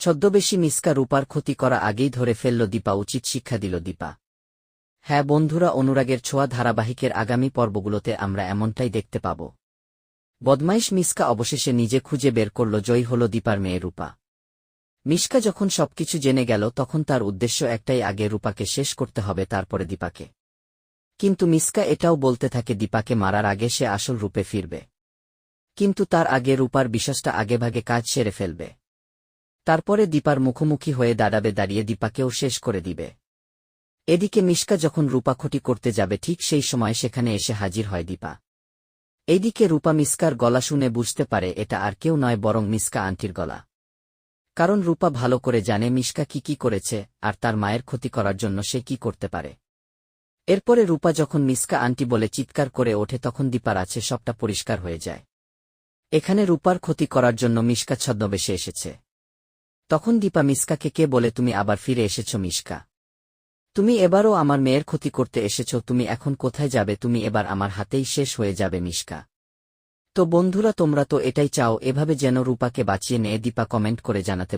ছদ্মবেশী মিসকা রূপার ক্ষতি করা আগেই ধরে ফেলল দীপা, উচিত শিক্ষা দিল দীপা। হ্যাঁ বন্ধুরা, অনুরাগের ছোঁয়া ধারাবাহিকের আগামী পর্বগুলোতে আমরা এমনটাই দেখতে পাব। বদমাইশ মিসকা অবশেষে নিজে খুঁজে বের করল, জয়ী হল দীপার মেয়ে রূপা। মিসকা যখন সবকিছু জেনে গেল তখন তার উদ্দেশ্য একটাই, আগে রূপাকে শেষ করতে হবে, তারপরে দীপাকে। কিন্তু মিসকা এটাও বলতে থাকে দীপাকে মারার আগে সে আসল রূপে ফিরবে। কিন্তু তার আগে রূপার বিশ্বাসটা আগেভাগে কাজ সেরে ফেলবে। তারপরে দীপার মুখোমুখি হয়ে দাঁড়িয়ে দীপাকেও শেষ করে দিবে। এদিকে মিসকা যখন রূপা ক্ষতি করতে যাবে ঠিক সেই সময় সেখানে এসে হাজির হয় দীপা। এইদিকে রূপা মিসকার গলা শুনে বুঝতে পারে এটা আর কেউ নয় বরং মিসকা আন্টির গলা। কারণ রূপা ভালো করে জানে মিসকা কি করেছে আর তার মায়ের ক্ষতি করার জন্য সে কি করতে পারে। এরপরে রূপা যখন মিসকা আন্টি বলে চিৎকার করে ওঠে তখন দীপার আছে সবটা পরিষ্কার হয়ে যায়। এখানে রূপার ক্ষতি করার জন্য মিসকা ছদ্মবেশে এসেছে। তখন দীপা মিসকাকে কে বলে, তুমি আবার ফিরে এসেছ মিসকা? তুমি এবারও আমার মেয়ের ক্ষতি করতে এসেছ, তুমি এখন কোথায় যাবে? তুমি এবার আমার হাতেই শেষ হয়ে যাবে মিসকা। তো বন্ধুরা, তোমরা তো এটাই চাও, এভাবে যেন রূপাকে বাঁচিয়ে নেয় দীপা? কমেন্ট করে জানাতে